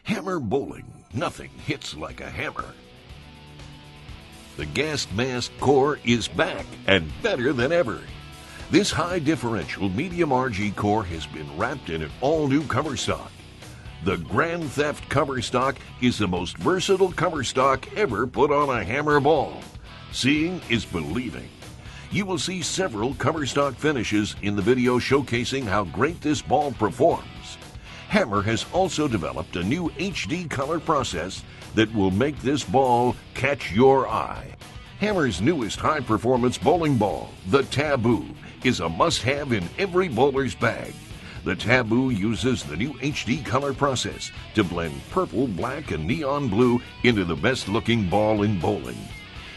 Hammer bowling. Nothing hits like a hammer. The gas mask core is back and better than ever. This high differential medium RG core has been wrapped in an all-new cover stock. The Grand Theft cover stock is the most versatile cover stock ever put on a hammer ball. Seeing is believing. You will see several cover stock finishes in the video showcasing how great this ball performs. Hammer has also developed a new HD color process that will make this ball catch your eye. Hammer's newest high-performance bowling ball, the Taboo, is a must-have in every bowler's bag. The Taboo uses the new HD color process to blend purple, black, and neon blue into the best-looking ball in bowling.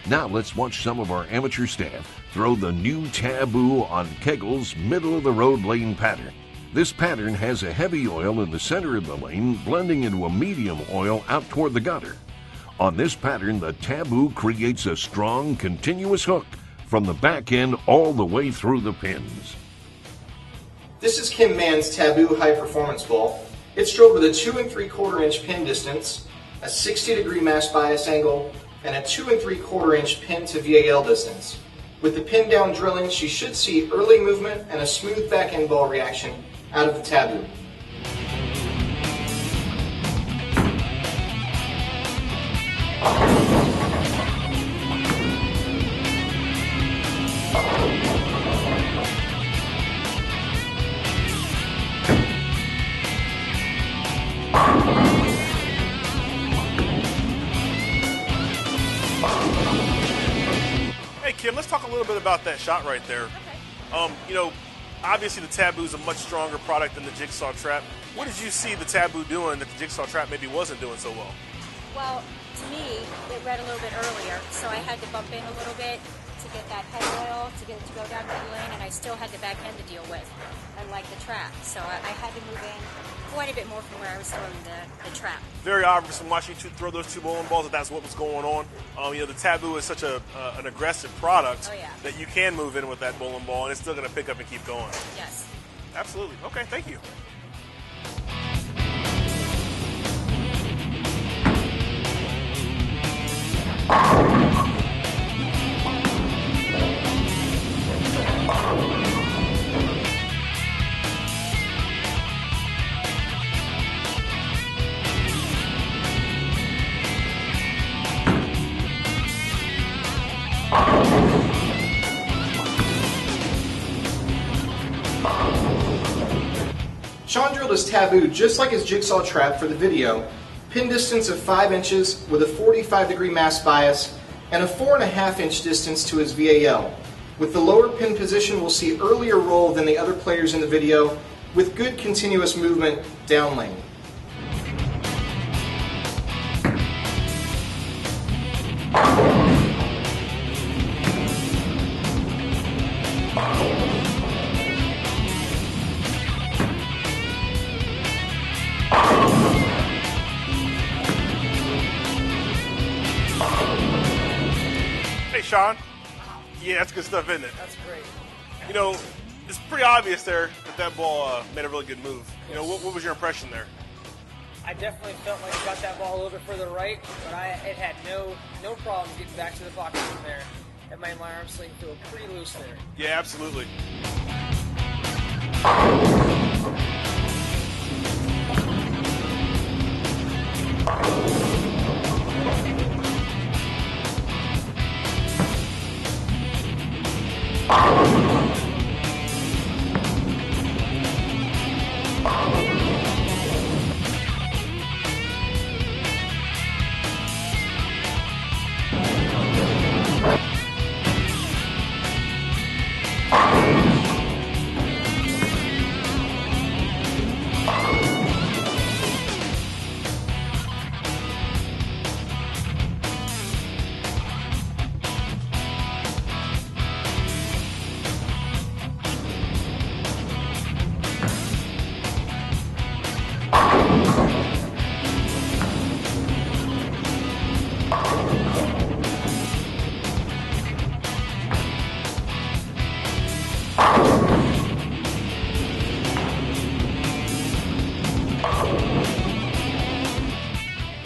Now let's watch some of our amateur staff throw the new Taboo on Kegel's middle-of-the-road lane pattern. This pattern has a heavy oil in the center of the lane blending into a medium oil out toward the gutter. On this pattern, the Taboo creates a strong, continuous hook from the back end all the way through the pins. This is Kim Mann's Taboo High Performance Ball. It's drilled with a 2 3/4 inch pin distance, a 60-degree mass bias angle, and a 2 3/4 inch pin to VAL distance. With the pin down drilling, she should see early movement and a smooth back end ball reaction out of the Taboo. Hey Kim, let's talk a little bit about that shot right there. Okay. Obviously the Taboo is a much stronger product than the Jigsaw Trap. What did you see the Taboo doing that the Jigsaw Trap maybe wasn't doing so well? Well, to me, it read a little bit earlier, so I had to bump in a little bit to get that head oil, to get it to go down the lane, and I still had the back end to deal with, unlike the trap. So I had to move in quite a bit more from where I was throwing the trap. Very obvious from watching you throw those two bowling balls that what was going on. The Taboo is such an aggressive product that you can move in with that bowling ball, and it's still going to pick up and keep going. Yes. Absolutely. Okay, thank you. Sean drilled his Taboo just like his Jigsaw Trap for the video. Pin distance of 5 inches with a 45-degree mass bias and a 4.5 inch distance to his VAL. With the lower pin position, we'll see earlier roll than the other players in the video with good continuous movement down lane. Hey, Sean. Yeah, that's good stuff, isn't it? That's great. It's pretty obvious there that ball made a really good move. What was your impression there? I definitely felt like I got that ball a little bit further right, but it had no problem getting back to the pocket from there. That made my arm sling feel pretty loose there. Yeah, absolutely.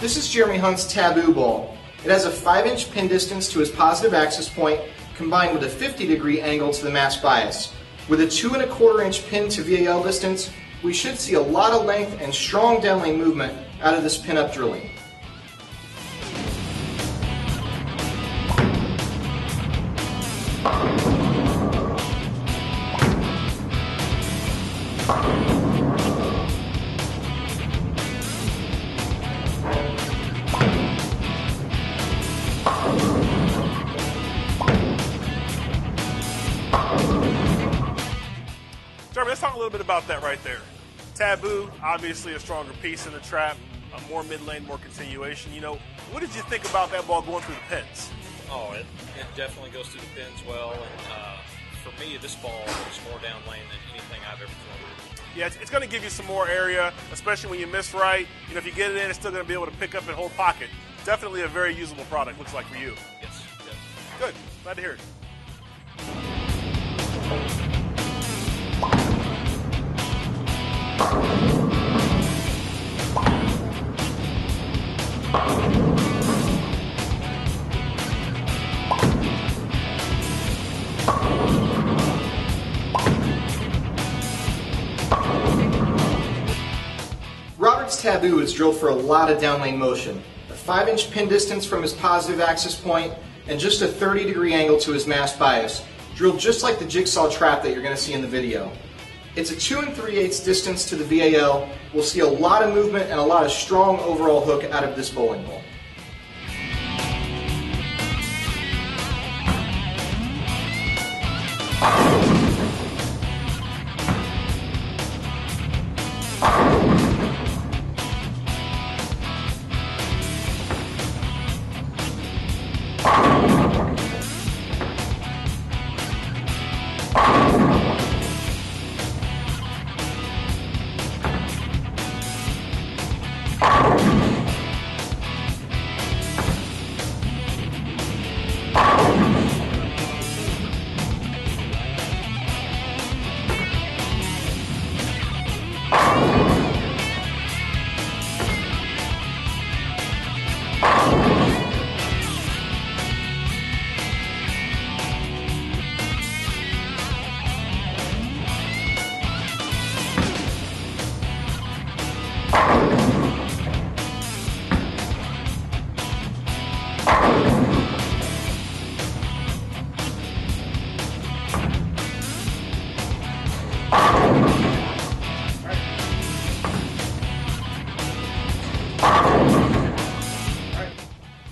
This is Jeremy Hunt's Taboo ball. It has a 5-inch pin distance to his positive axis point combined with a 50-degree angle to the mass bias. With a 2 1/4 inch pin to VAL distance, we should see a lot of length and strong downlane movement out of this pin-up drilling. Jeremy, let's talk a little bit about that right there. Taboo, obviously a stronger piece in the trap, more mid-lane, more continuation. You know, what did you think about that ball going through the pins? Oh, it definitely goes through the pins well, and for me, this ball is more down lane than anything I've ever thrown. Yeah, it's going to give you some more area, especially when you miss right. You know, if you get it in, it's still going to be able to pick up and hold pocket. Definitely a very usable product, looks like, for you. Yes, definitely. Good. Glad to hear it. Robert's Taboo is drilled for a lot of downlane motion. A 5-inch pin distance from his positive axis point and just a 30-degree angle to his mass bias, drilled just like the jigsaw trap that you're going to see in the video. It's a 2 3/8 distance to the VAL. We'll see a lot of movement and a lot of strong overall hook out of this bowling ball.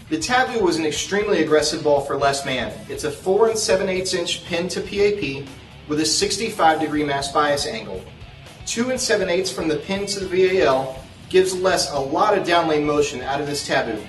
The Taboo was an extremely aggressive ball for less man. It's a 4 7/8 inch pin to PAP with a 65-degree mass bias angle. 2 7/8 from the pin to the VAL gives Les a lot of downlane motion out of this Taboo.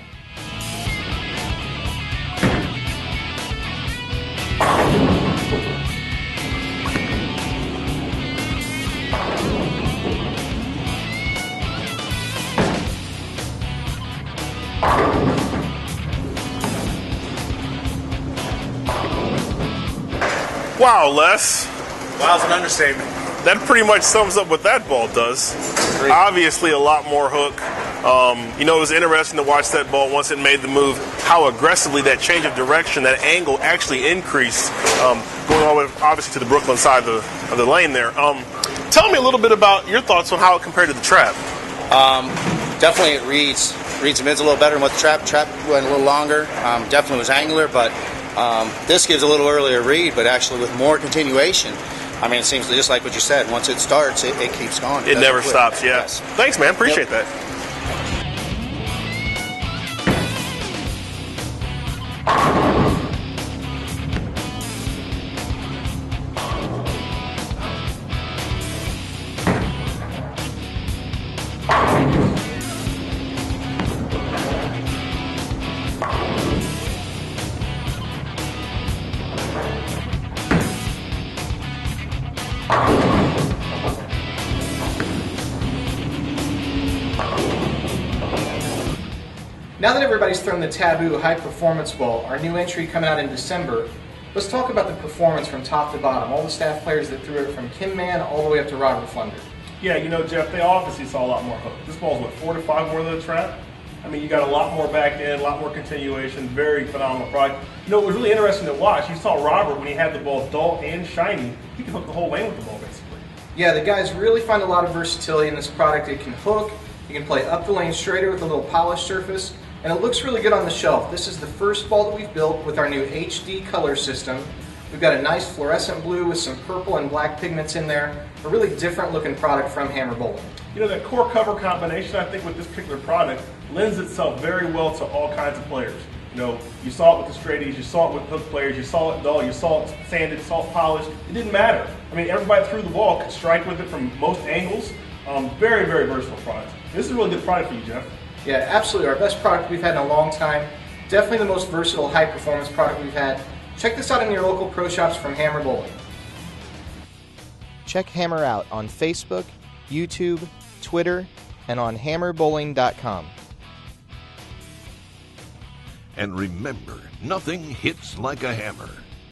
Wow, Les. Wow's an understatement. That pretty much sums up what that ball does. Great. Obviously, a lot more hook. You know, it was interesting to watch that ball once it made the move, how aggressively that change of direction, that angle actually increased, going all the way, obviously, to the Brooklyn side of the lane there. Tell me a little bit about your thoughts on how it compared to the trap. Definitely it reads the mids a little better than what the trap went a little longer. Definitely was angular, but this gives a little earlier read, but actually with more continuation. I mean, it seems just like what you said. Once it starts, it keeps going. It never stops, yeah. Yes. Thanks, man. Appreciate that. Now that everybody's thrown the Taboo high performance ball, our new entry coming out in December, let's talk about the performance from top to bottom. All the staff players that threw it from Kim Mann all the way up to Robert Flunder. Yeah, you know, Jeff, they obviously saw a lot more hook. This ball's, what, 4 to 5 more than the trap? I mean, you got a lot more back end, a lot more continuation, very phenomenal product. You know, it was really interesting to watch. You saw Robert, when he had the ball dull and shiny, he could hook the whole lane with the ball, basically. Yeah, the guys really find a lot of versatility in this product. It can hook, you can play up the lane straighter with a little polished surface, and it looks really good on the shelf. This is the first ball that we've built with our new HD color system. We've got a nice fluorescent blue with some purple and black pigments in there. A really different looking product from Hammer Bowling. You know, that core cover combination, I think, with this particular product lends itself very well to all kinds of players. You know, you saw it with the straighties, you saw it with hook players, you saw it dull, you saw it sanded, you saw it polished. It didn't matter. I mean, everybody threw the ball could strike with it from most angles. Very, very versatile product. This is a really good product for you, Jeff. Yeah, absolutely. Our best product we've had in a long time. Definitely the most versatile, high-performance product we've had. Check this out in your local pro shops from Hammer Bowling. Check Hammer out on Facebook, YouTube, Twitter, and on hammerbowling.com. And remember, nothing hits like a hammer.